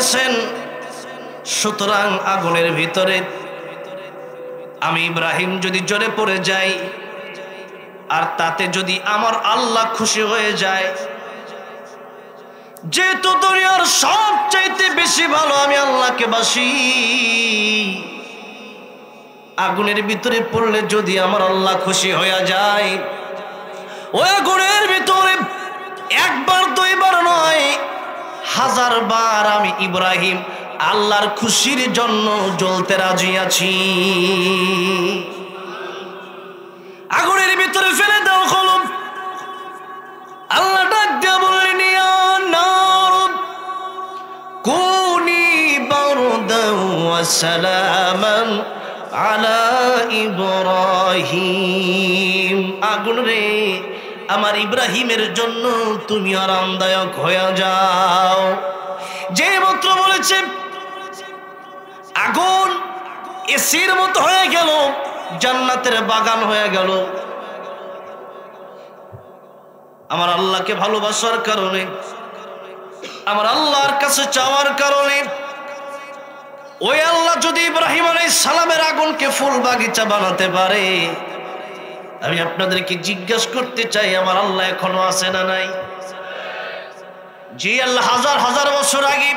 দিতেছেন। সুতরাং আগুনের ভিতরে আমি ইব্রাহিম যদি জ্বলে পড়ে যাই, আর তাতে যদি আমার আল্লাহ খুশি হয়ে যায়, যেহেতু দুনিয়ার সবচাইতে বেশি ভালো আমি আল্লাহকে বাসি, আগুনের ভিতরে পড়লে যদি আমার আল্লাহ খুশি হয়ে যায়, ওই আগুনের ভিতরে একবার দুইবার নয়, 1000 বার আমি ইব্রাহিম আল্লাহর খুশির জন্য জ্বলতে রাজি আছি। আগুনের ভিতরে ফেলে দাও হলো। আল্লাহ ডাক দিয়া বললেন, ইয়া নার কুনি বারদান ওয়া সালামান আলা ইব্রাহিম। আগুন রে, আমার ইব্রাহিমের জন্য তুমি আরামদায়ক হয়ে যাও। যে মাত্র বলেছে আগুন এসির মতো হয়ে গেল, জান্নাতের বাগান হয়ে গেল। আমার আল্লাহকে ভালোবাসার কারণে, আমার আল্লাহর কাছে চাওয়ার কারণে, ওই আল্লাহ যদি ইব্রাহিম আলাইহিস সালামের আগুনকে ফুল বাগিচা বানাতে পারে, আমি আপনাদেরকে জিজ্ঞাসা করতে চাই, আমার আল্লাহ এখনো আছে না নাই? যে আল্লাহ হাজার হাজার বছর আগে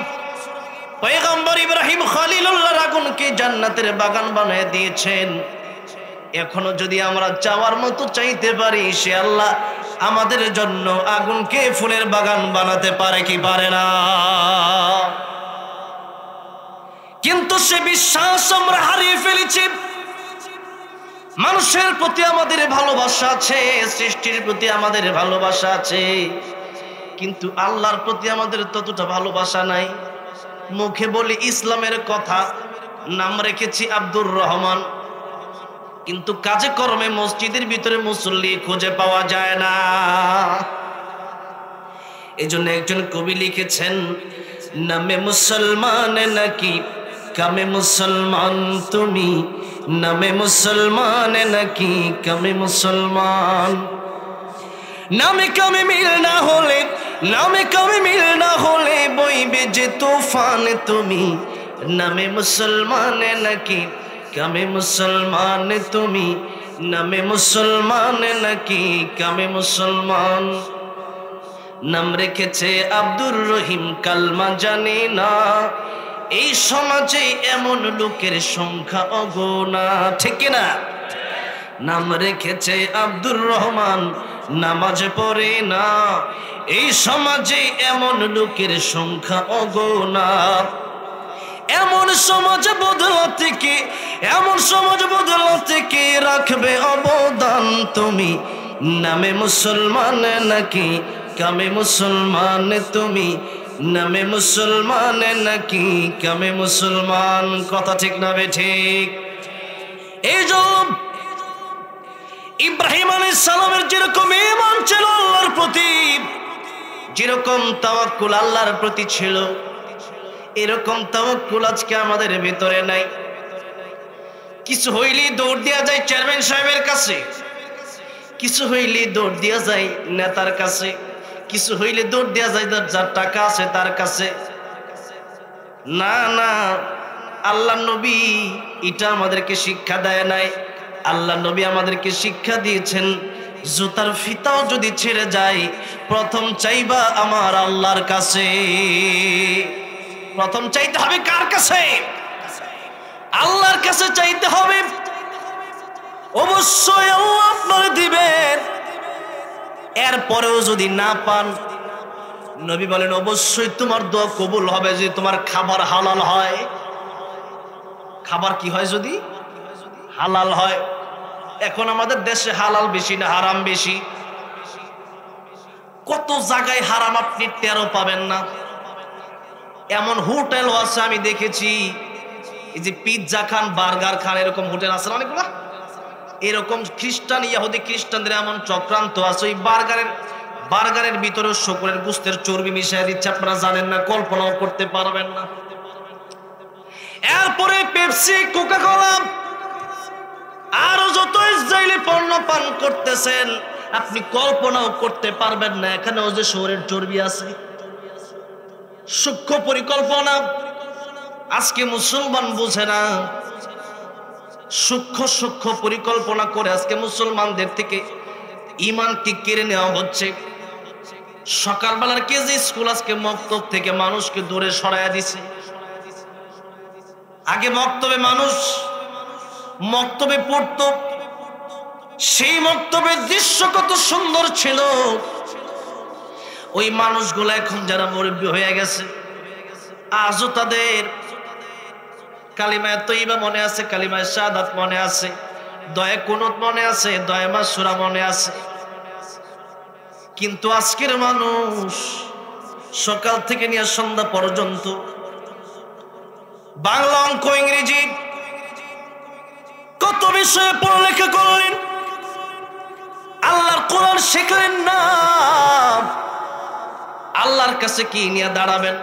পয়গম্বর ইব্রাহিম খলিলুল্লাহর আগুনকে জান্নাতের বাগান বানিয়ে দিয়েছেন, এখনো যদি আমরা চাওয়ার মতো চাইতে পারি, সে আল্লাহ আমাদের জন্য আগুনকে ফুলের বাগান বানাতে পারে কি পারে না? কিন্তু সে বিশ্বাস আমরা হারিয়ে ফেলেছি। মানুষের প্রতি আমাদের ভালোবাসা আছে, সৃষ্টির প্রতি আমাদের ভালোবাসা আছে, কিন্তু আল্লাহর প্রতি আমাদের ততটা ভালোবাসা নাই। মুখে বলি ইসলামের কথা, নাম রেখেছি আব্দুর রহমান, কিন্তু কাজে কর্মে মসজিদের ভিতরে মুসল্লি খুঁজে পাওয়া যায় না। এজন্য একজন কবি লিখেছেন, নামে মুসলমান নাকি কামে মুসলমান তুমি, নামে মুসলমান নাকি কামে মুসলমান। নামে কামে মিল না হলে, নামে কামে মিল না হলে বইবে যে তুফান তুমি, নামে মুসলমান নাকি কামে মুসলমান তুমি, নামে মুসলমান নাকি কামে মুসলমান। নাম রেখেছে আব্দুর রহিম, কালমা জানি না, এই সমাজে এমন লোকের সংখ্যা অগোনা, ঠিক না? নাম রেখেছে আব্দুর রহমান, নামাজ পড়ে না, এই সমাজে এমন লোকের সংখ্যা অগোনা। এমন সমাজ বদলাতে কে, এমন সমাজ বদলাতে কে রাখবে অবদান তুমি, নামে মুসলমান নাকি কামে মুসলমান তুমি, নামে মুসলমান নাকি কামে মুসলমান। কথা ঠিক না বে ঠিক? এই যে ইব্রাহিম আলাইহিস সালামের যেরকম ঈমান ছিল আল্লাহর প্রতি, যেরকম তাওয়াক্কুল আল্লাহর প্রতি ছিল, এরকম তাওয়াক্কুল আজকে আমাদের ভিতরে নাই। কিছু হইলেই দৌড় দেয়া যায় চেয়ারম্যান সাহেবের কাছে, কিছু হইলে দৌড় দেয়া যায় নেতার কাছে, কিছু হইলে দৌড় দেয়া যায় যার টাকা আছে তার কাছে। না না, আল্লাহ নবী এটা আমাদেরকে শিক্ষা দেয় নাই। আল্লাহ নবী আমাদেরকে শিক্ষা দিয়েছেন, জুতার ফিতাও যদি ছেড়ে যায়, প্রথম চাইবা আমার আল্লাহর কাছে। প্রথম চাইতে হবে কার কাছে? আল্লাহর কাছে চাইতে হবে। অবশ্যই আল্লাহ আপনারে দিবেন। এরপরেও যদি না পান, নবী বলেন অবশ্যই তোমার দোয়া কবুল হবে যদি তোমার খাবার হালাল হয়। খাবার কি হয়? যদি হালাল হয়। এখন আমাদের দেশে হালাল বেশি না হারাম বেশি? কত জায়গায় হারাম আপনি টেরও পাবেন না। এমন হোটেল আছে আমি দেখেছি, এই যে পিৎজা খান, বার্গার খান, এরকম হোটেল আছে অনেকগুলো। এরকম খ্রিস্টান ইহুদি খ্রিস্টানদের এমন চক্রান্ত আছে, ওই বার্গারের ভিতরে শূকরের গোশতের চর্বি মিশিয়ে দিচ্ছে, আপনারা জানেন না, কল্পনাও করতে পারবেন না। এরপরে পেপসি, কোকা কোলা, আরো যত ইসরায়েলি পণ্য পান করতেছেন, আপনি কল্পনাও করতে পারবেন না এখানেও যে শুকরের চর্বি আছে। সূক্ষ্ম পরিকল্পনা আজকে মুসলমান বুঝে না। সূক্ষ্ম পরিকল্পনা করে আজকে মুসলমানদের থেকে ঈমানকে কেড়ে নেওয়া হচ্ছে। সকালবেলার কেজি স্কুল আজকে মক্তব থেকে মানুষকে দূরে সরাইয়া দিছে। আগে মক্তবে মানুষ মক্তবে পড়তো, সেই মক্তবের দৃশ্য কত সুন্দর ছিল। ওই মানুষগুলো এখন যারা মুরব্বী হয়ে গেছে, আজও তাদের কালিমায়ে তয়্যিবা মনে আছে, কালিমায়ে শাহাদাত মনে আছে, দোয়া কুনুত মনে আছে, দোয়া মাসুরা মনে আছে। কিন্তু আজকের মানুষ সকাল থেকে নিয়ে সন্ধ্যা পর্যন্ত বাংলা, অঙ্ক, ইংরেজি কত বিষয়ে পড়ালেখা করলেন, আল্লাহর কোরআন শিখলেন না। আল্লাহর কাছে কি নিয়ে দাঁড়াবেন?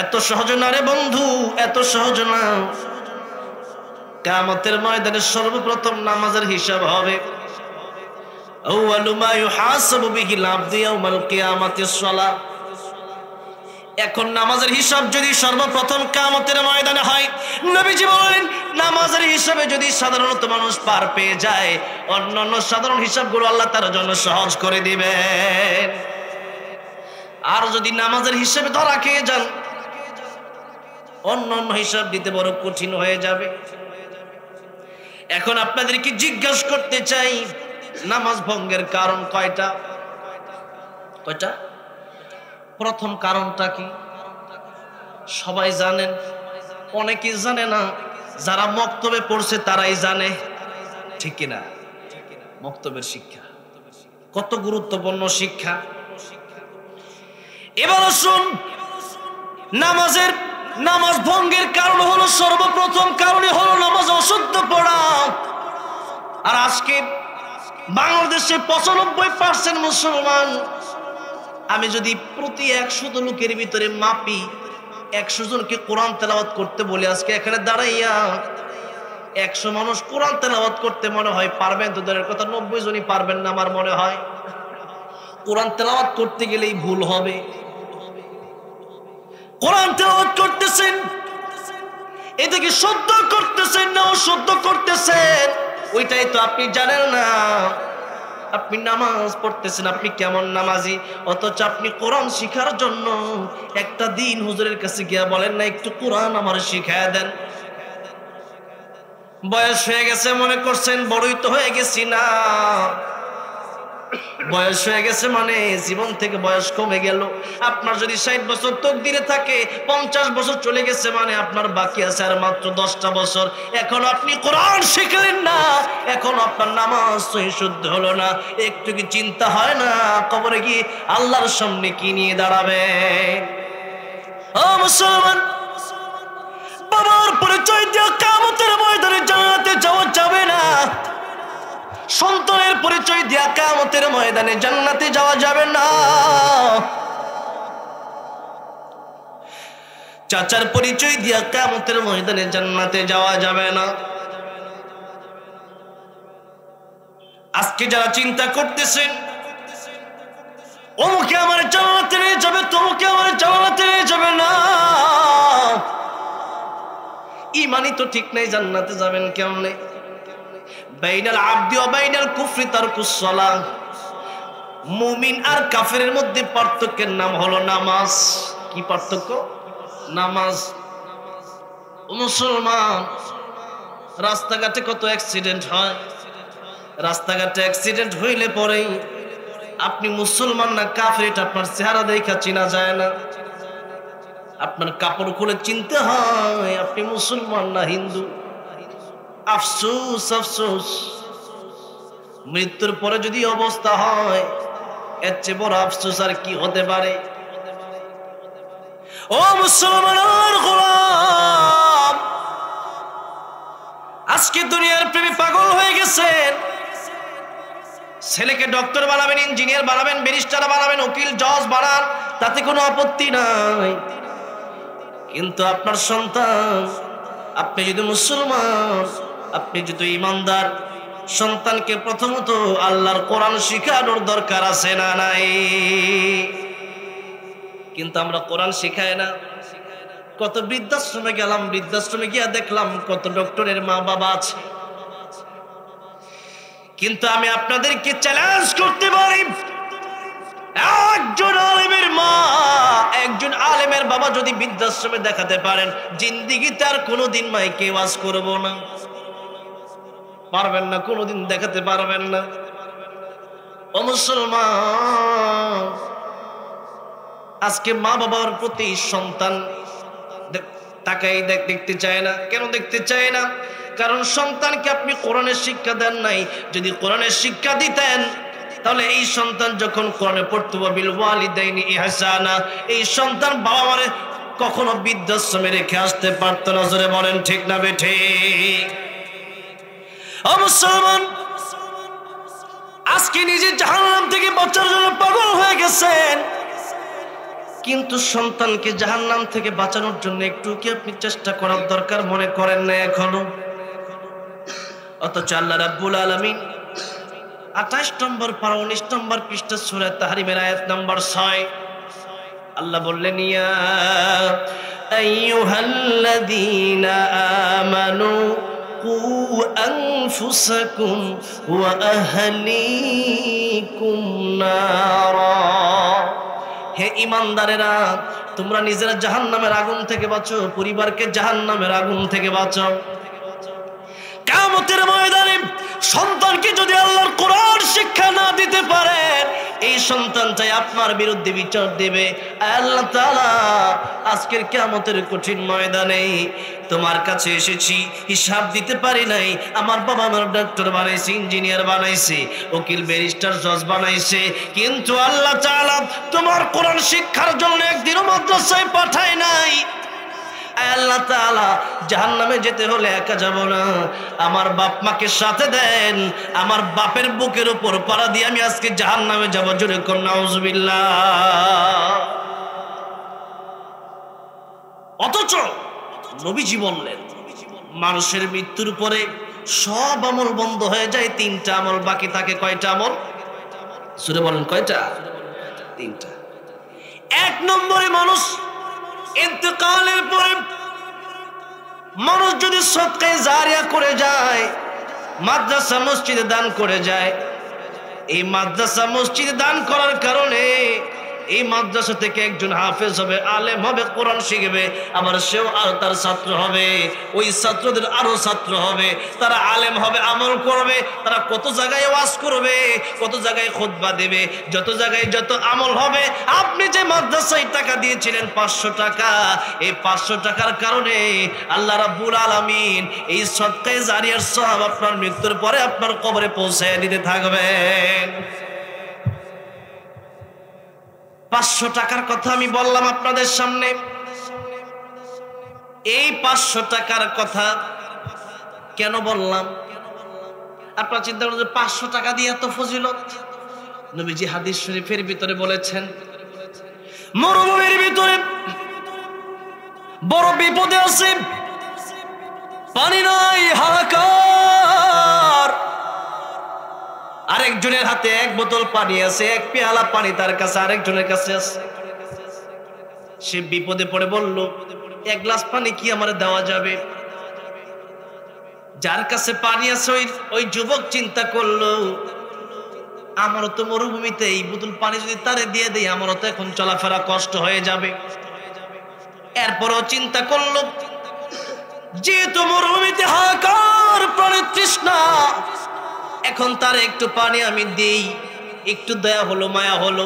এত সহজ না রে বন্ধু, এত সহজ না। কিয়ামতের ময়দানে সর্বপ্রথম নামাজের হিসাব হবে। আউয়ালু মা ইউহাসাবু বিহিল আবদু ইয়াউমাল কিয়ামাতিস সালাহ। এখন নামাজের হিসাব যদি সর্বপ্রথম কিয়ামতের ময়দানে হয়, নবীজি বলেন নামাজের হিসাবে যদি সাধারণত মানুষ পার পেয়ে যায়, অন্যান্য সাধারণ হিসাবগুলো আল্লাহ তার জন্য সহজ করে দিবেন। আর যদি নামাজের হিসাবে ধরা খেয়ে যান, অন্যান্য হিসাব দিতে বড় কঠিন হয়ে যাবে। এখন আপনাদেরকে জিজ্ঞাসা করতে চাই, নামাজ ভঙ্গের কারণ কয়টা? কয়টা? প্রথম কারণটা কি সবাই জানেন? অনেকেই জানে না। যারা মক্তবে পড়ছে তারাই জানে, ঠিক কিনা? মক্তবের শিক্ষা কত গুরুত্বপূর্ণ শিক্ষা। এবার আসুন, নামাজ ভঙ্গের কারণ হলো, সর্বপ্রথম কারণে হলো নামাজ অশুদ্ধ পড়া। আর আজকে বাংলাদেশে 95% মুসলমান, আমি যদি প্রতি 100 লোকের ভিতরে মাপি, 100 জনকে কোরআন তেলাওয়াত করতে বলি, আজকে এখানে দাঁড়াইয়া 100 মানুষ কোরআন তেলাওয়াত করতে মনে হয় পারবেন তো দূরের কথা, 90 জনই পারবেন না আমার মনে হয়। কোরআন তেলাওয়াত করতে গেলেই ভুল হবে। কোরআন তেলাওয়াত করতেছেন, এটাকে শুদ্ধ করতেছেন না অশুদ্ধ করতেছেন, ওইটাই তো আপনি জানেন না। আপনি নামাজ পড়তেছেন, আপনি কেমন নামাজি, অথচ আপনি কোরআন শিখার জন্য একটা দিন হুজুরের কাছে গিয়া বলেন না একটু কোরআন আমার শিখায় দেন। বয়স হয়ে গেছে মনে করছেন, বড়ই তো হয়ে গেছি না। বয়স হয়ে গেছে মানে জীবন থেকে বয়স কমে গেল। আপনার যদি 60 বছর তকদিরে থাকে, 50 বছর চলে গেছে মানে আপনার বাকি আছে আর মাত্র 10টা বছর। এখন আপনি কোরআন শিখলেন না, এখন আপনার নামাজ শুদ্ধ হলো না। একটু কি চিন্তা হয় না কবরে গিয়ে আল্লাহর সামনে কি নিয়ে দাঁড়াবে? ও মুসলমান, বাবার পরিচয় দিয়ে কিয়ামতের ময়দানে জান্নাতে যাওয়া যাবে না। সন্তানের পরিচয় দিয়া কিয়ামতের ময়দানে জান্নাতে যাওয়া যাবে না। চাচার পরিচয় দিয়া কিয়ামতের ময়দানে জান্নাতে যাওয়া যাবে না। আজকে যারা চিন্তা করতেছেন অমুকে আমার জান্নাতে নিয়ে যাবে, তমুকে আমার জান্নাতে নিয়ে যাবে, না, ঈমানই তো ঠিক নাই, জান্নাতে যাবেন কেমনে? বাইনাল আবদি ওয়া বাইনাল কুফরি তারকুস সালাহ। মুমিন আর কাফেরের মধ্যে পার্থক্যের নাম হলো নামাজ। কি পার্থক্য? নামাজ। মুসলমান, রাস্তাঘাটে কত অ্যাক্সিডেন্ট হয়। রাস্তাঘাটে অ্যাক্সিডেন্ট হইলে পরেই আপনি মুসলমান না কাফের এটা আপনার চেহারা দেখা চেনা যায় না। আপনার কাপড় খুলে চিনতে হয় আপনি মুসলমান না হিন্দু। আফসোস আফসোস, মৃত্যুর পরে যদি অবস্থা হয় এর চেয়ে বড় আফসোস আর কি হতে পারে? ও মুসলমান, আল্লাহর গোলাম, আজকে দুনিয়ার প্রেমে পাগল হয়ে গেছেন। ছেলেকে ডক্টর বানাবেন, ইঞ্জিনিয়ার বানাবেন, ব্যারিস্টার বানাবেন, উকিল জজ বানান, তাতে কোনো আপত্তি নাই। কিন্তু আপনার সন্তান, আপনি যদি মুসলমান, আপনি যদি ইমানদার, সন্তানকে প্রথমত আল্লাহর কোরআন শিখানোর দরকার আছে না নাই? কিন্তু আমরা কোরআন শিখাই না। কত বৃদ্ধাশ্রমে গেলাম, বৃদ্ধাশ্রমে গিয়া দেখলাম কত ডক্টরের মা বাবা আছে, কিন্তু আমি আপনাদেরকে চ্যালেঞ্জ করতে পারি, একজন আলেমের মা, একজন আলেমের বাবা যদি বৃদ্ধাশ্রমে দেখাতে পারেন, জিন্দিগিতে আর কোনোদিন মাইকে ওয়াজ করব না, পারবেন না, কোনোদিন দেখাতে পারবেন না। ও মুসলমান, আজকে মা বাবার প্রতি সন্তান তাকাই দেখতে চায় না। কেন দেখতে চায় না? কারণ সন্তানকে আপনি কোরআনের শিক্ষা দেন নাই। যদি কোরআনের শিক্ষা দিতেন, তাহলে এই সন্তান যখন কোরআনে পড়তো বিল ওয়ালিদাইনি ইহসানা, এই সন্তান বাবা মারে কখনো বৃদ্ধাশ্রমে রেখে আসতে পারতো না। জোরে বলেন ঠিক না বেঠিক? ও মুসলমান, আজকে নিজে জাহান্নাম থেকে বাঁচার জন্য পাগল হয়ে গেছেন, কিন্তু সন্তানকে জাহান্নাম থেকে বাঁচানোর জন্য একটু কি আপনি চেষ্টা করার দরকার মনে করেন না এখনো? অথচ আল্লাহ রাব্বুল আলামিন 28 নম্বর পারা 19 নম্বর পৃষ্ঠা সূরা তাহরিমের আয়াত নম্বর 6 আল্লাহ বললেন, ইয়া আইয়ুহাল্লাযীনা আমানু কু আনফুসাকুম ওয়া আহলিকুম নারা। হে ঈমানদারেরা, তোমরা নিজেরা জাহান্নামের আগুন থেকে বাঁচো, পরিবারকে জাহান্নামের আগুন থেকে বাঁচাও। কিয়ামতের ময়দানে সন্তানকে যদি আল্লাহর কোরআন শিক্ষা না দিতে পারেন, এই সন্তানটাই আপনার বিরুদ্ধে বিচার দেবে। আল্লাহ তাআলা আজকের কিয়ামতের কঠিন ময়দানে তোমার কাছে এসেছি, হিসাব দিতে পারি নাই। আমার বাবা আমার ডাক্তার বানাইছে, ইঞ্জিনিয়ার বানাইছে, উকিল ব্যারিস্টার জজ বানাইছে, কিন্তু আল্লাহ তাআলা তোমার কোরআন শিক্ষার জন্য একদিনও মাদ্রাসায় পাঠায় নাই। আল্লাহ তাআলা জাহান্নামে যেতে হলে একা যাব না, আমার বাপ মাকে সাথে দেন, আমার বাপের বুকের উপর পাড়া দিয়ে আমি আজকে জাহান্নামে যাব। জোরে কোন নাউজুবিল্লাহ। অথচ নবীজি বললেন, মানুষের মৃত্যুর পরে সব আমল বন্ধ হয়ে যায়, 3টা আমল বাকি থাকে। কয়টা আমল? জোরে বলেন কয়টা? 3টা। 1 নম্বরে, মানুষ ইন্তেকালের পরে মানুষ যদি সদকায়ে জারিয়া করে যায়, মাদ্রাসা মসজিদে দান করে যায়, এই মাদ্রাসা মসজিদে দান করার কারণে এই মাদ্রাসা থেকে একজন হাফেজ হবে, আলেম হবে, কোরআন শিখবে, আবার সেও আর তার ছাত্র হবে, ওই ছাত্রদের আরো ছাত্র হবে, তারা আলেম হবে, আমল করবে, তারা কত জায়গায় ওয়াজ করবে, কত জায়গায় খুতবা দেবে, যত জায়গায় যত আমল হবে। আপনি যে মাদ্রাসায় টাকা দিয়েছিলেন 500 টাকা, এই 500 টাকার কারণে আল্লাহ রাব্বুল আলামিন এই সদকায়ে জারিয়ার সওয়াব আপনার মৃত্যুর পরে আপনার কবরে পৌঁছায় দিতে থাকবেন। 500 টাকার কথা আমি বললাম আপনাদের সামনে। এই 500 টাকার কথা কেন বললাম? আপনারা চিন্তা করেন যে 500 টাকা দিয়ে এত ফজিলত। নবীজি হাদিস শরীফের ভিতরে বলেছেন, মরুভূমির ভিতরে বড় বিপদে আছে, পানি নাই, হাহাকার। আরেকজনের হাতে 1 বোতল পানি আছে, 1 পেয়ালা পানি তার কাছে, আরেকজনের কাছে আছে। সে বিপদে পড়ে বলল, 1 গ্লাস পানি কি আমারে দেওয়া যাবে? যার কাছে পানি আছে ওই যুবক চিন্তা করলো, আমারও তো মরুভূমিতে এই বোতল পানি যদি তারে দিয়ে দেই, আমারও তো এখন চলাফেরা কষ্ট হয়ে যাবে। এরপরও চিন্তা করলো, যেহেতু মরুভূমিতে হাহাকার, প্রাণের তৃষ্ণা, এখন তার একটু পানি আমি দেই, একটু দয়া হলো, মায়া হলো।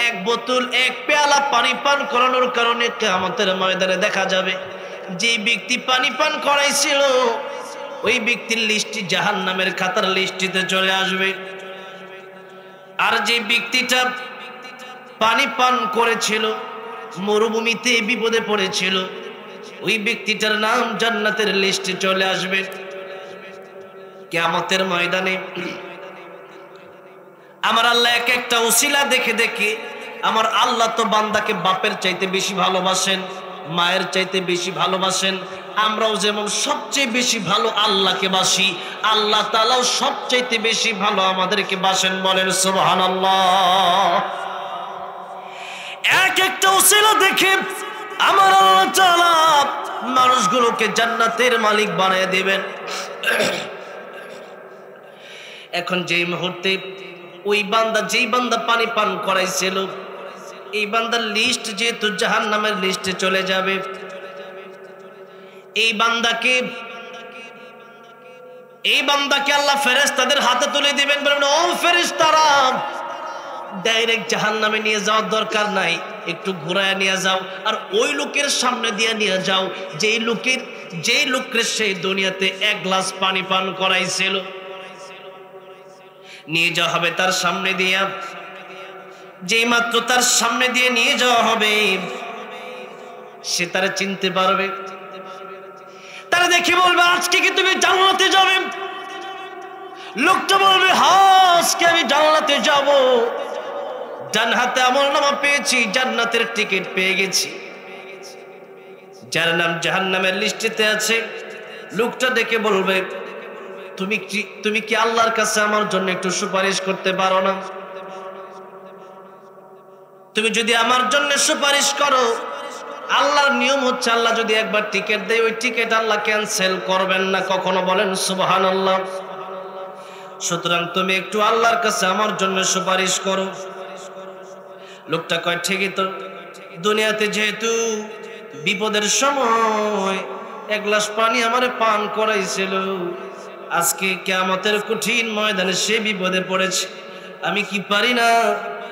1 বোতল 1 পেয়ালা পানি পান করানোর কারণে কিয়ামতের ময়দানে দেখা যাবে যে ব্যক্তি পানি পান করাইছিল ওই ব্যক্তির লিস্টটি জাহান্নামের খাতার লিস্টিতে চলে আসবে। আর যে ব্যক্তিটা পানি পান করেছিল, মরুভূমিতে বিপদে পড়েছিল, ওই ব্যক্তিটার নাম জান্নাতের লিস্টে চলে আসবে। কিয়ামতের ময়দানে আমার আল্লাহ এক একটা উসিলা দেখে দেখে, আমার আল্লাহ তো বান্দাকে বাপের চাইতে বেশি ভালোবাসেন, মায়ের চাইতে বেশি ভালোবাসেন। আমরাও যেমন সবচেয়ে বেশি ভালো আল্লাহকে বাসি, আল্লাহ তাআলাও সবচেয়ে বেশি ভালো আমাদেরকে বাসেন। বলেন সুবহানাল্লাহ। এক একটা ওসিলা দেখে আমার আল্লাহ তাআলা মানুষগুলোকে জান্নাতের মালিক বানিয়ে দিবেন। এখন যেই মুহূর্তে ওই বান্দা, যেই বান্দা পানি পান করাইছিল, এই বান্দার লিস্ট যেহেতু জাহান্নামের লিস্টে চলে যাবে, এই বান্দাকে আল্লাহ ফেরেশতাদের হাতে তুলে দিবেন, বলবেন ও ফেরেশতারা, ডাইরেক্ট জাহান্নামে নিয়ে যাওয়ার দরকার নাই, একটু ঘোরায় নিয়ে যাও, আর ওই লোকের সামনে দিয়ে নিয়ে যাও যেই লোকের সেই দুনিয়াতে এক গ্লাস পানি পান করাইছিল। নিয়ে যাওয়া হবে তার সামনে দিয়া, যেই মাত্র তার সামনে দিয়ে নিয়ে যাওয়া হবে, সে তারা চিনতে পারবে, তারা দেখে বলবে আজকে কি তুমি জান্নাতে যাবে? লোকটা বলবে হ্যাঁ, আজকে আমি জান্নাতে যাব, ডান হাতে আমলনামা পেয়েছি, জান্নাতের টিকিট পেয়ে গেছি, যার নাম জাহান্নামের লিস্টেতে আছে। লোকটা দেখে বলবে তুমি কি আল্লাহর কাছে আমার জন্য একটু সুপারিশ করতে পারো না? তুমি যদি আমার জন্য সুপারিশ করো, আল্লাহর নিয়ম হচ্ছে আল্লাহ যদি একবার টিকিট দেয়, ওই টিকিট আল্লাহ ক্যান্সেল করবেন না কখনো, বলেন সুবহানাল্লাহ। সুতরাং তুমি একটু আল্লাহর কাছে আমার জন্য সুপারিশ করো। লোকটা কয় ঠিকই তো, দুনিয়াতে যেহেতু বিপদের সময় এক গ্লাস পানি আমারে পান করাইছিল, আজকে কিয়ামতের কঠিন ময়দানে সে বিপদে পড়েছে, আমি কি পারি না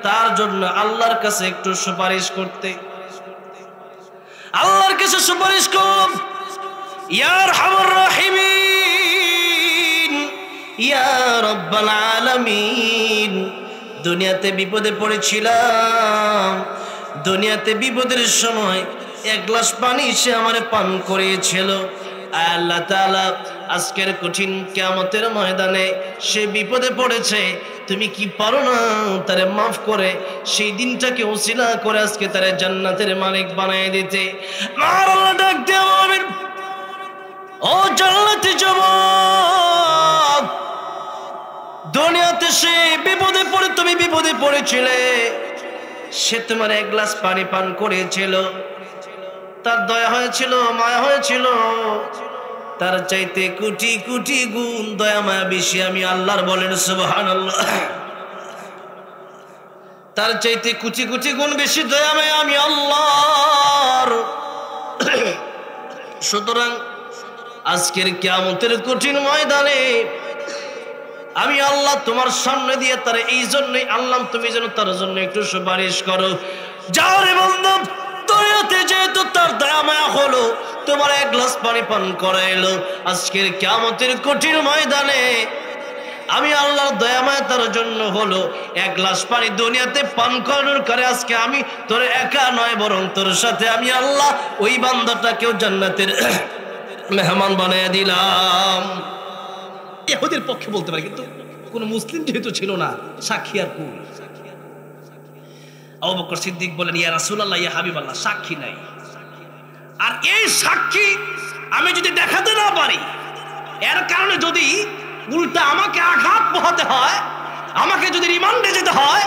তার জন্য আল্লাহর কাছে একটু সুপারিশ করতে? আল্লাহর কাছে সুপারিশ করলাম, ইয়া আরহামার রাহিমিন, ইয়া রাব্বাল আলামিন, দুনিয়াতে বিপদে পড়েছিলাম, দুনিয়াতে বিপদের সময় এক গ্লাস পানি সে আমারে পান করিয়েছিল, আল্লাহ তাআলা আজকের কঠিন কিয়ামতের ময়দানে সে বিপদে পড়েছে, তুমি কি পারো না তারে মাফ করে সেই দিনটাকে ওসিলা করে আজকে তারে জান্নাতের মালিক বানিয়ে দিতে? আল্লাহ ডাক দিয়ে বলবেন, ও জান্নাতি যুবক, দুনিয়াতে সে বিপদে পড়ে, তুমি বিপদে পড়েছিলে, সে তোমার এক গ্লাস পানি পান করেছিল, তার দয়া হয়েছিল, মায়া হয়েছিল, তার চাইতে কোটি কোটি গুণ দয়া মায়া বেশি আমি আল্লাহর, বলেন সুবহানাল্লাহ। তার চাইতে কোটি কোটি গুণ বেশি দয়া মায়া আমি আল্লাহর। সুতরাং আজকের কিয়ামতের কঠিন ময়দানে আমি আল্লাহ তোমার সামনে দিয়ে তার এই জন্যই আল্লাহ, তুমি যেন তার জন্য একটু সুপারিশ করো। যাও রে বান্দা, দুনিয়াতে যেহেতু তার দয়া মায়া হলো, তোমার এক গ্লাস পানি পান করাইলো, আজকের কিয়ামতের কঠিন ময়দানে আমি আল্লাহর দয়া মায়া তার জন্য হলো, এক গ্লাস পানি দুনিয়াতে পান করানোর করে আজকে আমি তোর একা নয়, বরং তোর সাথে আমি আল্লাহ ওই বান্দাটাকেও জান্নাতের মেহমান বানিয়ে দিলাম। ইহুদির পক্ষে বলতে পারে, কিন্তু কোন মুসলিম যেহেতু ছিল না, সাক্ষী আর কোন? আবু বকর সিদ্দিক বলেন, ইয়া রাসূলুল্লাহ, ইয়া হাবিবাল্লাহ, সাক্ষী নাই। আর এই সাক্ষী আমি যদি দেখাতে না পারি, এর কারণে যদি উল্টা আমাকে আঘাত পোহাতে হয়, আমাকে যদি রিমান্ডে যেতে হয়,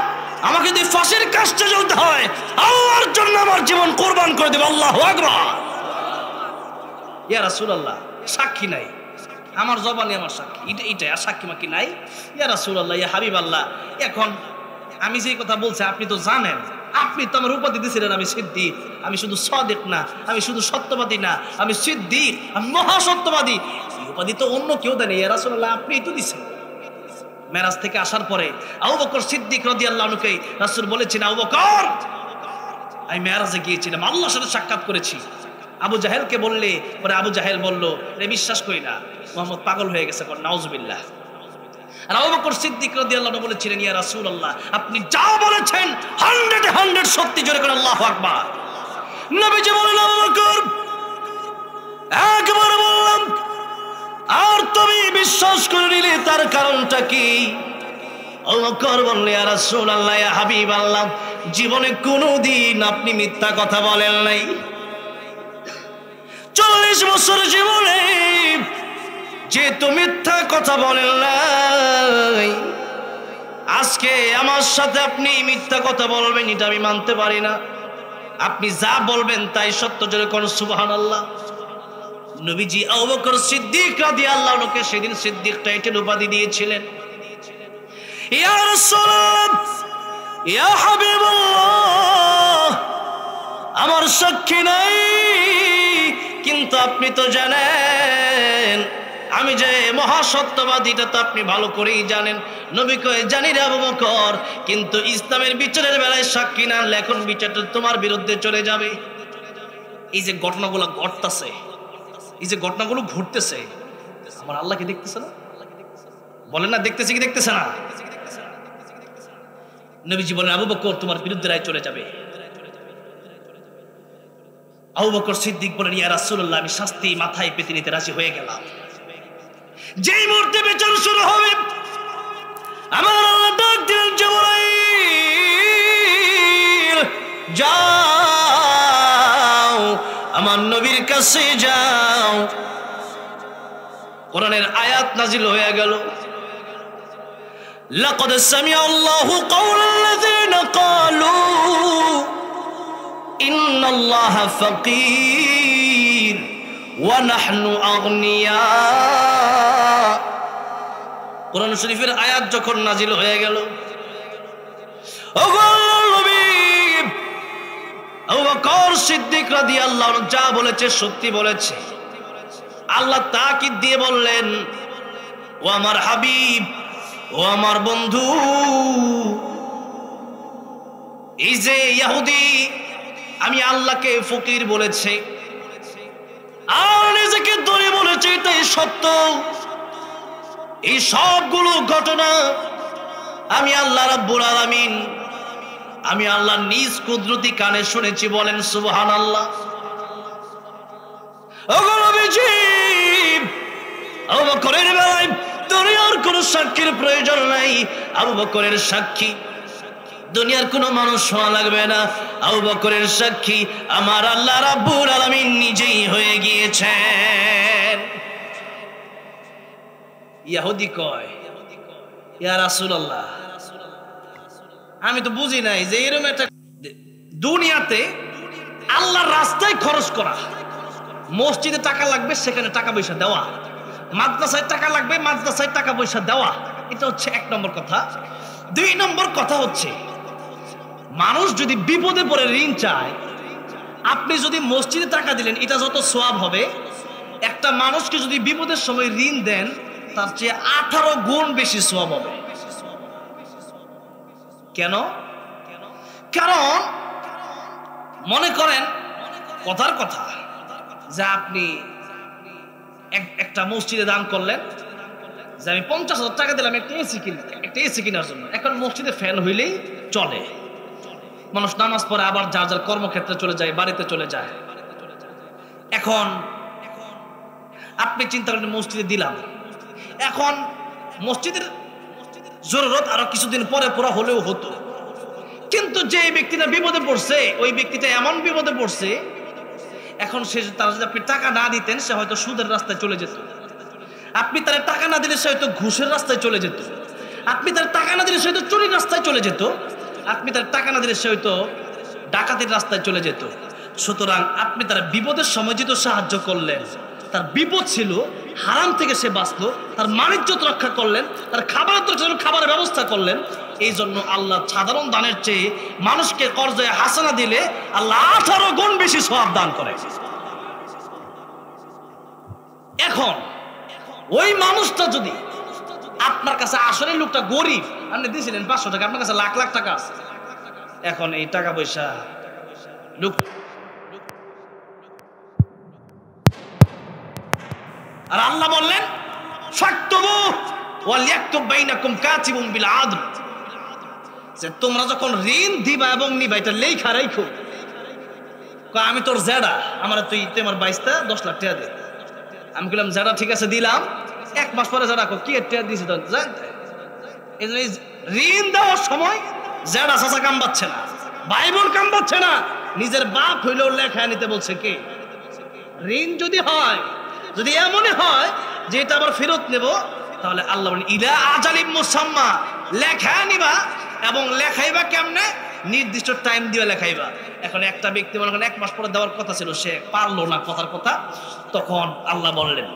আমাকে যদি ফাঁসির কাস্টে জ্বলতে হয়, আল্লাহর জন্য আমার জীবন কোরবান করে দেব। আল্লাহু আকবার। ইয়া রাসূলুল্লাহ, সাক্ষী নাই, আমার জবানে আমার সাক্ষী এটাই, আর সাক্ষী মাকি নাই। ইয়া রাসূলুল্লাহ, ইয়া হাবিবাল্লাহ, এখন আমি যে কথা বলছি আপনি তো জানেন, আপনি তো আমার উপাধি দিয়েছিলেন আমি সিদ্দিক, আমি শুধু সাদিক না, আমি শুধু সত্যবাদী না, আমি সিদ্দিক, আমি মহাসত্যবাদী। এই উপাধি তো অন্য কেউ দেয়নি, ইয়া রাসূলুল্লাহ আপনিই তো দিয়েছেন। মেরাজ থেকে আসার পরে আবু বকর সিদ্দিক রাদিয়াল্লাহু আনহুকে রাসূল বলেছেন, আবু বকর, আমি মেরাজে গিয়েছিলাম, আল্লাহর সাথে সাক্ষাৎ করেছি। আবু জাহেলকে বললে পরে আবু জাহেল বলল, রে বিশ্বাস করি না, মুহাম্মদ পাগল হয়ে গেছে, নাউজুবিল্লাহ। আর আবু বকর সিদ্দিক রাদিয়াল্লাহু আনহু বলেছিলেন, ইয়া রাসূলুল্লাহ, আপনি যা বলেছেন 100 সত্যি, জোরে করে আল্লাহু আকবার। নবীজি বললেন, আবু বকর, একবার বললাম আর তুমি বিশ্বাস করে নিলে, তার কারণটা কি? আবু বকর বললেন, ইয়া রাসূলুল্লাহ, ইয়া হাবিবাল্লাহ, জীবনে কোনোদিন আপনি মিথ্যা কথা বলেন নাই। 40 বছর জীবনে যেহেতু মিথ্যা কথা বলেন নাই, আজকে আমার সাথে আপনি মিথ্যা কথা বলবেন, এটা আমি মানতে পারি না। আপনি যা বলবেন তাই সত্য, জোরে কোন সুবহানাল্লাহ। নবীজি আবু বকর সিদ্দিক রাদিয়াল্লাহু আনহুকে সেদিন সিদ্দিক টাইটেল উপাধি দিয়েছিলেন। ইয়া রাসূলুল্লাহ, ইয়া হাবিবাল্লাহ, আমার সাক্ষী নাই, কিন্তু আপনি তো জানেন আমি যে মহাসত্যবাদী, এটা তো আপনি ভালো করেই জানেন। নবী কয়, জানি রে আবু বকর, কিন্তু ইসলামের বিচারের বেলায় সাক্ষী না আনলে এখন বিচারটা তোমার বিরুদ্ধে চলে যাবে। এই যে ঘটনাগুলো ঘটতেছে, এই যে ঘটনাগুলো ঘটতেছে, আমার আল্লাহ কি দেখতেছে না? বলেন না, দেখতেছে কি দেখতেছে না? নবীজি বলেন, আবু বকর তোমার বিরুদ্ধে রায় চলে যাবে। আবু বকর সিদ্দিক বলেন, ইয়া রাসূলুল্লাহ, আমি শাস্তি মাথায় পেতে নিতে রাজি হয়ে গেলাম। যেই মুহূর্তে বিচার শুরু হবে, আমার আল্লাহ ডাক দিলেন, জিবরাইল যাও, আমার নবীর কাছে যাও। কোরআনের আয়াত নাজিল হয়ে গেল, লাকাদ সামিআল্লাহু কাওলাল্লাযীনা ক্বালু ইন্নাল্লাহা ফাকীর ওয়া নাহনু আগনিয়া। কোরআন শরীফের আয়াত যখন নাজিল হয়ে গেল, ওগো আল্লাহর নবী আবু বকর সিদ্দিক রাদিয়াল্লাহু আনহু যা বলেছে সত্যি বলেছে। আল্লাহ তাকিদ দিয়ে বললেন, ও আমার হাবিব, ও আমার বন্ধু, এই যে ইহুদি আমি আল্লাহকে ফকির বলেছে আর নিজেকে ধনী বলেছে, এটাই সত্য। এই সবগুলো ঘটনা আমি আল্লাহ রাব্বুল আলামিন, আমি আল্লাহ নিজ কুদরতি কানে শুনেছি। বলেন সুবহানাল্লাহ। ওগো নবীজি, আবু বকরের বেলায় দুনিয়ার কোনো সাক্ষীর প্রয়োজন নাই। আবু বকরের সাক্ষী দুনিয়ার কোনো মানুষ হওয়া লাগবে না। আবু বকরের সাক্ষী আমার আল্লাহ রাব্বুল আলামিন নিজেই হয়ে গিয়েছেন। ইহুদি কয়, ইয়া রাসূলুল্লাহ, আমি তো বুঝি নাই যে এরকম একটা দুনিয়াতে আল্লাহর রাস্তায় খরচ করা, মসজিদে টাকা লাগবে সেখানে টাকা পয়সা দেওয়া, মাদ্রাসায় টাকা লাগবে মাদ্রাসায় টাকা পয়সা দেওয়া, এটা হচ্ছে এক নম্বর কথা। দুই নম্বর কথা হচ্ছে, মানুষ যদি বিপদে পড়ে ঋণ চায়, আপনি যদি মসজিদে টাকা দিলেন এটা যত সওয়াব হবে, একটা মানুষকে যদি বিপদের সময় ঋণ দেন তার চেয়ে 18 গুণ বেশি সওয়াব হবে। কেন? কারণ মনে করেন কথার কথা যে আপনি একটা মসজিদে দান করলেন, যে আমি 50,000 টাকা দিলাম একটা এসি কেনার জন্য। এখন মসজিদে ফ্যান হইলেই চলে, মানুষ নামাজ পড়ে আবার যার যার কর্মক্ষেত্রে চলে যায়, বাড়িতে চলে যায়। এখন আপনি চিন্তা করেন মসজিদে দিলাম, এখন মসজিদের জরুরত আরো কিছুদিন পরে পুরা হলেও হতো, কিন্তু যে ব্যক্তিটা বিপদে পড়ছে ওই ব্যক্তিটা এমন বিপদে পড়ছে, এখন সে তার যদি আপনি টাকা না দিতেন সে হয়তো সুদের রাস্তায় চলে যেত, আপনি তার টাকা না দিলে সে হয়তো ঘুষের রাস্তায় চলে যেত, আপনি তার টাকা না দিলে সে হয়তো চুরির রাস্তায় চলে যেত, আপনি তার টাকা না দিলে সে হয়তো ডাকাতির রাস্তায় চলে যেত। সুতরাং আপনি তার বিপদের সময় যেহেতু সাহায্য করলেন, তার বিপদ ছিল, হারাম থেকে সে বাঁচলো, তার মানিজ্যত রক্ষা করলেন, তার খাবারের ব্যবস্থা করলেন। এই জন্য আল্লাহ সাধারণ দানের চেয়ে মানুষকে কর্জায় হাসানা দিলে আল্লাহ 18 গুণ বেশি সওয়াব দান করে। এখন ওই মানুষটা যদি আপনার কাছে, আসলে লোকটা গরিব, আপনি দিয়েছিলেন 500 টাকা, আপনার কাছে লাখ লাখ টাকা আছে, এখন এই টাকা পয়সা লোক, আর আল্লাহ বললেন ফাকতুবু ওয়ালিয়াকতুব বাইনাকুম কাতিবুন বিল আদল, যে তোমরা যখন ঋণ দিবা এবং নিবা এটা লেখা রাখো। আমি তোর জেডা, আমার তুই আমার 22 লাখ টাকা দে। আমি বললাম জেডা ঠিক আছে দিলাম, 1 মাস পরে জেডা কি টাকা দিয়েছি জানতে। এই জন্য ঋণ দেওয়ার সময় জেডা চাচা কাম পাচ্ছে না, ভাই বোন কাম পাচ্ছে না, নিজের বাপ হইলেও লেখা নিতে বলছে কে। ঋণ যদি হয়, যদি এমনই হয় যে এটা আবার ফেরত নেব, তাহলে আল্লাহ বলেন ইলা আজালিম মুসাম্মা, লেখা নিবা এবং লেখাইবা কেমনে, নির্দিষ্ট টাইম দিয়ে লেখাইবা। এখন একটা ব্যক্তি মনে করেন 1 মাস পরে দেওয়ার কথা ছিল, সে পারলো না কথার কথা, তখন আল্লাহ বললেন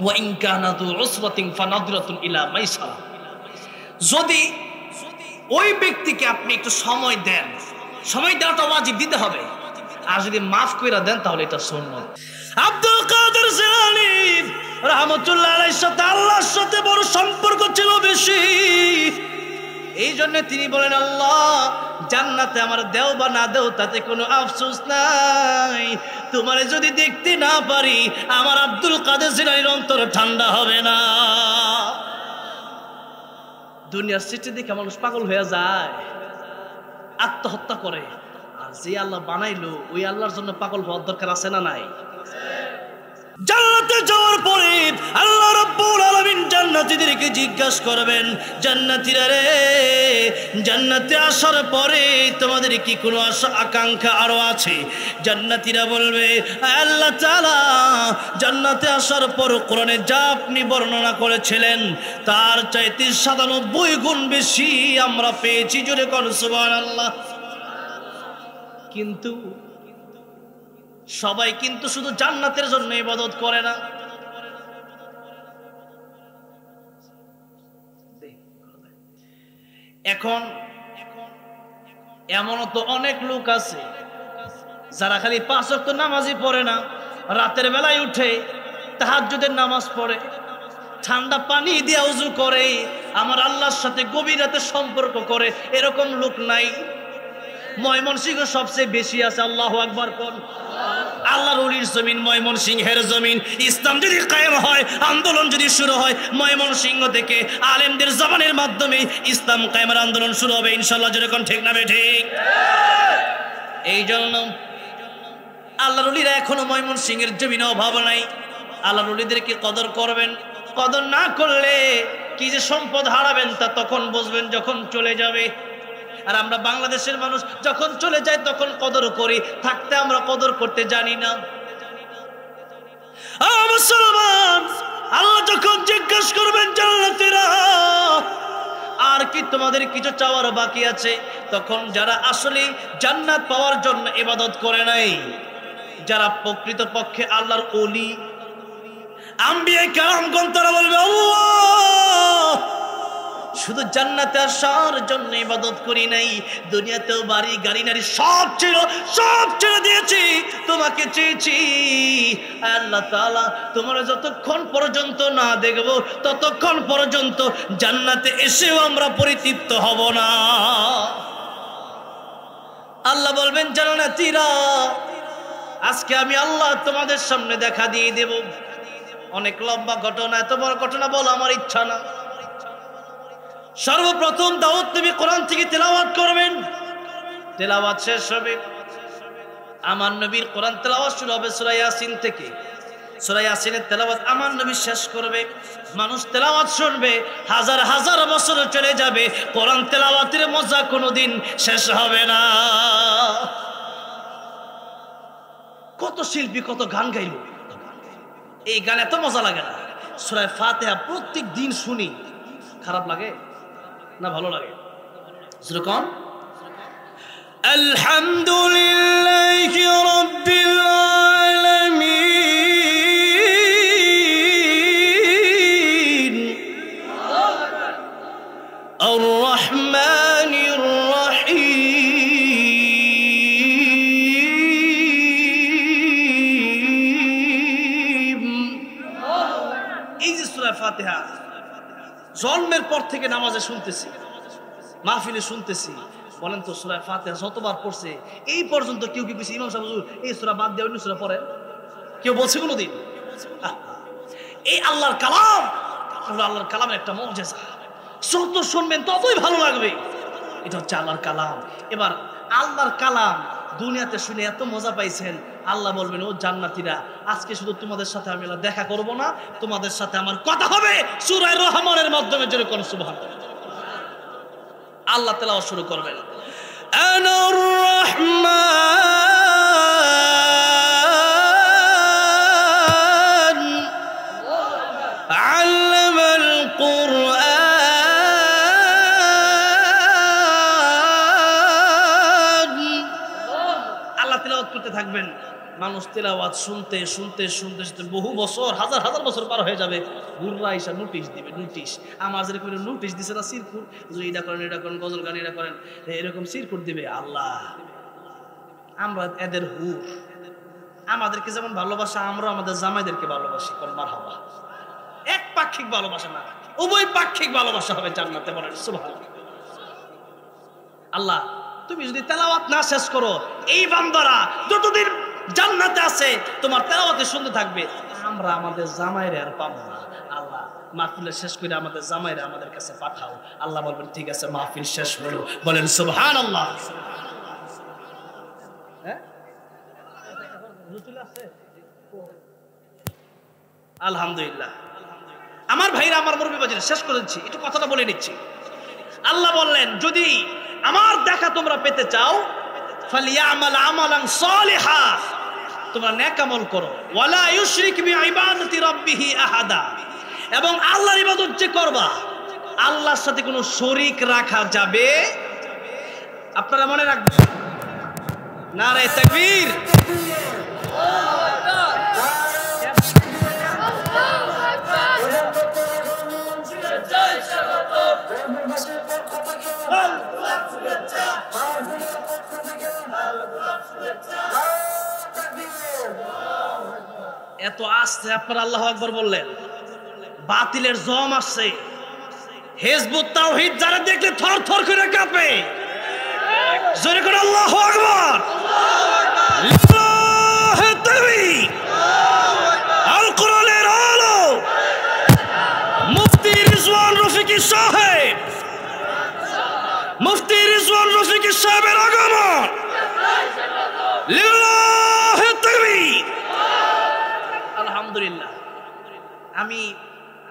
ওয়া ইন কানা যু উসরাতিন ফানাদরাতুন ইলা মাইসারা, যদি ওই ব্যক্তিকে আপনি একটু সময় দেন, সময় দেওয়াটা ওয়াজিব, দিতে হবে, আর যদি মাফ কইরা দেন তাহলে এটা সুন্নাত। আব্দুল কাদের জিলানী রাহমাতুল্লাহ আলাইহির সাথে আল্লাহর সাথে বড় সম্পর্ক ছিল বেশি, এই জন্য তিনি বলেন আল্লাহ জান্নাতে আমার দেও বা না দেও তাতে কোনো আফসোস নাই, তোমারে যদি দেখতে না পারি আমার আব্দুল কাদের জিলানীর অন্তর ঠান্ডা হবে না। দুনিয়ার সৃষ্টি দেখে মানুষ পাগল হয়ে যায়, আত্মহত্যা করে, আর যে আল্লাহ বানাইলো ওই আল্লাহর জন্য পাগল হওয়ার দরকার আছে না নাই? জান্নাতে যাওয়ার পরে আল্লাহ রাব্বুল আলামিন জান্নাতীদেরকে জিজ্ঞাসা করবেন, জান্নাতীরা রে, জান্নাতে আসার পরে তোমাদের কি কোনো আশা আকাঙ্ক্ষা আরো আছে? জান্নাতীরা বলবে আল্লাহ তাআলা জান্নাতে আসার পর কোরআনে যা আপনি বর্ণনা করেছিলেন তার চাইতে 97 গুণ বেশি আমরা পেয়েছি, জোরে কোন সুবহানাল্লাহ। কিন্তু সবাই কিন্তু শুধু জান্নাতের জন্য ইবাদত করে না। এখন এমনও তো অনেক লোক আছে যারা খালি 5 ওয়াক্ত নামাজই পড়ে না, রাতের বেলায় উঠে তাহাজ্জুদের নামাজ পড়ে, ঠান্ডা পানি দিয়ে ওযু করে, আমার আল্লাহর সাথে গভীর রাতে সম্পর্ক করে, এরকম লোক নাই? ময়মনসিংহ সবচেয়ে বেশি আছে, আল্লাহু আকবার কোন। আল্লাহর ওলির জমিন ময়মনসিংহের জমিন, ইসলাম যদি কায়েম হয়, আন্দোলন যদি শুরু হয়, ময়মনসিংহ থেকে আলেমদের জবানের মাধ্যমে ইসলাম কায়েমের আন্দোলন শুরু হবে ইনশাআল্লাহ, যেরকম ঠিক না ঠিক? এই জন্য আল্লাহর ওলিরা এখনো ময়মনসিংহের জমিনে অভাব নাই। আল্লাহর ওলিদেরকে কদর করবেন, কদর না করলে কি যে সম্পদ হারাবেন তা তখন বুঝবেন যখন চলে যাবে। আর আমরা বাংলাদেশের মানুষ যখন চলে যায় তখন কদর করি, থাকতে আমরা কদর করতে জানি না। মুসলমান, আল্লাহ যখন জিজ্ঞেস করবেন জান্নাতীরা আর কি তোমাদের কিছু চাওয়ার বাকি আছে, তখন যারা আসলে জান্নাত পাওয়ার জন্য ইবাদত করে নাই, যারা প্রকৃতপক্ষে আল্লাহর ওলি আম্বিয়া কেরামগণ, তারা বলবে আল্লাহ শুধু জান্নাতে আসার জন্য ইবাদত করি নাই, দুনিয়াতেও বাড়ি গাড়ি নারী সব ছিল, সব ছেড়ে দিয়েছি, তোমাকে চেয়েছি। আল্লাহ তাআলা তোমার যতক্ষণ পর্যন্ত না দেখব ততক্ষণ পর্যন্ত জান্নাতে এসেও আমরা পরিতৃপ্ত হব না। আল্লাহ বলবেন জান্নাতীরা আজকে আমি আল্লাহ তোমাদের সামনে দেখা দিয়ে দেব। অনেক লম্বা ঘটনা, এত বড় ঘটনা বলা আমার ইচ্ছা না। সর্বপ্রথম দাউদ নবী কোরআন থেকে তেলাওয়াত করবেন, তেলাওয়াত শেষ হবে, আমার নবীর কোরআন তেলাওয়াত শুরু হবে সূরা ইয়াসিন থেকে। সূরা ইয়াসিনের তেলাওয়াত আমার নবী শেষ করবে, মানুষ তেলাওয়াত শুনবে, হাজার হাজার বছর চলে যাবে, কোরআন তেলাওয়াতের মজা কোনোদিন শেষ হবে না। কত শিল্পী কত গান গাইল, এই গান এত মজা লাগে না? সূরা ফাতিহা প্রত্যেক দিন শুনি, খারাপ লাগে না ভালো লাগে? যেরকম আলহামদুলিল্লাহি রাব্বিল আলামিন আর রহমানির রহিম। এই যে সূরা ফাতিহা জন্মের পর থেকে নামাজে শুনতেছি, মাহফিলে শুনতেছি, বলেন তো সূরা ফাতিহা যতবার পড়ছে এই পর্যন্ত কেউ কি বলছে ইমাম সাহেব হুজুর এই সূরা বাদ দিয়ে অন্য সূরা পড়েন? কেউ বলছে কোনোদিন? এই আল্লাহর কালাম, আল্লাহর কালামের একটা মুজিজা, যত শুনবেন ততই ভালো লাগবে। এটা হচ্ছে আল্লাহর কালাম। এবার আল্লাহর কালাম দুনিয়াতে শুনে এত মজা পাইছেন, আল্লাহ বলবেন ও জান্নাতীরা আজকে শুধু তোমাদের সাথে আমি দেখা করব না, তোমাদের সাথে আমার কথা হবে সূরা রহমানের মাধ্যমে। জোরে কোন সুবহানাল্লাহ। আল্লাহ তেলাওয়াত শুরু করবেন, আনার রহমান আল্লামাল কুরআন থাকবেন, মানুষ তেলাওয়াত শুনতে শুনতে শুনতে শুনতে বহু বছর, হাজার হাজার বছর পার হয়ে যাবে। গুরুরা এসে নোটিশ দিবে, নোটিশ। আমার যেরকম নোটিশ দিছে না সিরকুট, এটা করেন, এটা করেন, গজল গান এটা করেন, এরকম সিরকুট দিবে। আল্লাহ, আমরা এদের হুর, আমাদেরকে যেমন ভালোবাসা, আমরা আমাদের জামাইদেরকে ভালোবাসি। কোন মারহাবা, এক পাক্ষিক ভালোবাসা না, উভয় পাক্ষিক ভালোবাসা হবে জান্নাতে। বলেন সুবহানাল্লাহ। আল্লাহ, তুমি যদি তেলাওয়াত না শেষ করো, এই বান্দারা যতদিন জান্নাতে আছে তোমার তেলাওয়াতে শুনতে থাকবে, আমরা আমাদের জামাইরে আর পাবো না। আল্লাহ, মাহফিল শেষ করে আমাদের জামাইরে আমাদের কাছে পাঠাও। আল্লাহ বলবেন ঠিক আছে, মাহফিল শেষ হলো। বলেন সুবহানাল্লাহ। হ্যাঁ, আলহামদুলিল্লাহ। আমার ভাইরা, আমার মুরব্বী বাজিরা, শেষ করেছি, একটু কথাটা বলে নিচ্ছি। আল্লাহ বললেন, যদি আমার দেখা তোমরা পেতে চাও, ফালিয়ামাল আমালান সালিহা, তোমরা নেক আমল করো, ওয়ালা ইউশরিক বিইবাদাতি রাব্বিহি আহাদা, এবং আল্লাহর ইবাদত যে করবা, আল্লাহর সাথে কোনো শরীক রাখা যাবে। আপনারা মনে রাখবেন, নারে তাকবীর। এত আসছে আপনারা আল্লাহু আকবার বললেন, বাতিলের জম আসছে। হিজবুত তাওহীদ যারা দেখলে থর থর করে কাঁপে। জোরে করে আল্লাহু আকবার। লিল্লাহি তাকবীর। আল কোরআনের আলো, মুফতি রিজওয়ান রফিকি সাহেব, মুফতি রিজওয়ান রফিকি সাহেবের আগমন। লিল্লাহি তাকবীর। আলহামদুলিল্লাহ। আমি